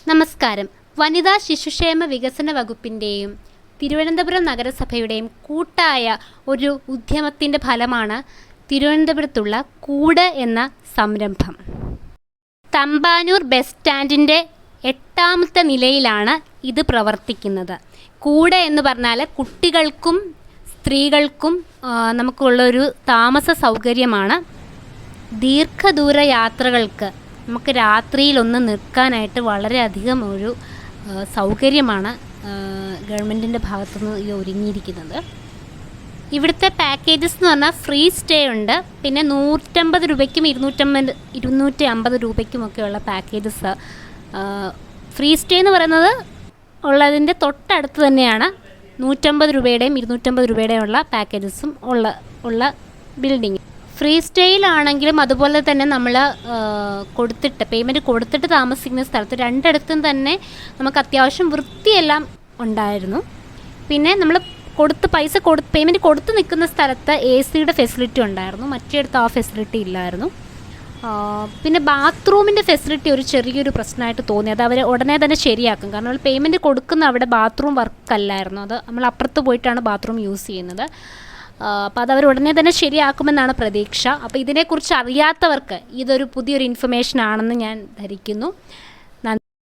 നമസ്കാരം. വനിതാ ശിശുക്ഷേമ വികസന വകുപ്പിൻ്റെയും തിരുവനന്തപുരം നഗരസഭയുടെയും കൂട്ടായ ഒരു ഉദ്യമത്തിൻ്റെ ഫലമാണ് തിരുവനന്തപുരത്തുള്ള കൂട് എന്ന സംരംഭം. തമ്പാനൂർ ബസ് സ്റ്റാൻഡിൻ്റെ 8ാമത്തെ നിലയിലാണ് ഇത് പ്രവർത്തിക്കുന്നത്. കൂട് എന്ന് പറഞ്ഞാൽ കുട്ടികൾക്കും സ്ത്രീകൾക്കും നമുക്കുള്ളൊരു താമസ സൗകര്യമാണ്. ദീർഘദൂര യാത്രകൾക്ക് നമുക്ക് രാത്രിയിലൊന്ന് നിൽക്കാനായിട്ട് വളരെയധികം ഒരു സൗകര്യമാണ് ഗവൺമെൻറ്റിൻ്റെ ഭാഗത്തുനിന്ന് ഇത് ഒരുങ്ങിയിരിക്കുന്നത്. ഇവിടുത്തെ പാക്കേജസ് എന്ന് പറഞ്ഞാൽ ഫ്രീ സ്റ്റേ ഉണ്ട്, പിന്നെ 150 രൂപയ്ക്കും 250 രൂപയ്ക്കുമൊക്കെയുള്ള പാക്കേജസ്. ഫ്രീ സ്റ്റേ എന്ന് പറയുന്നത് ഉള്ളതിൻ്റെ തൊട്ടടുത്ത് തന്നെയാണ് 150 രൂപയുടെയും 250 രൂപയുടെയും ഉള്ള പാക്കേജസും ഉള്ള ബിൽഡിങ്. ഫ്രീ സ്റ്റേയിലാണെങ്കിലും അതുപോലെ തന്നെ നമ്മൾ പേയ്മെൻറ്റ് കൊടുത്തിട്ട് താമസിക്കുന്ന സ്ഥലത്ത് രണ്ടിടത്തും തന്നെ നമുക്ക് അത്യാവശ്യം വൃത്തിയെല്ലാം ഉണ്ടായിരുന്നു. പിന്നെ നമ്മൾ പേയ്മെൻറ്റ് കൊടുത്ത് നിൽക്കുന്ന സ്ഥലത്ത് AC-യുടെ ഫെസിലിറ്റി ഉണ്ടായിരുന്നു, മറ്റേടത്ത് ആ ഫെസിലിറ്റി ഇല്ലായിരുന്നു. പിന്നെ ബാത്റൂമിൻ്റെ ഫെസിലിറ്റി ഒരു ചെറിയൊരു പ്രശ്നമായിട്ട് തോന്നി. അത് അവർ ഉടനെ തന്നെ ശരിയാക്കും. കാരണം നമ്മൾ പേയ്മെൻറ്റ് കൊടുക്കുന്ന അവിടെ ബാത്റൂം വർക്കല്ലായിരുന്നു, അത് നമ്മൾ അപ്പുറത്ത് പോയിട്ടാണ് ബാത്റൂം യൂസ് ചെയ്യുന്നത്. അപ്പോൾ അതവർ ഉടനെ തന്നെ ശരിയാക്കുമെന്നാണ് പ്രതീക്ഷ. അപ്പോൾ ഇതിനെക്കുറിച്ച് അറിയാത്തവർക്ക് ഇതൊരു പുതിയൊരു ഇൻഫർമേഷൻ ആണെന്ന് ഞാൻ ധരിക്കുന്നു.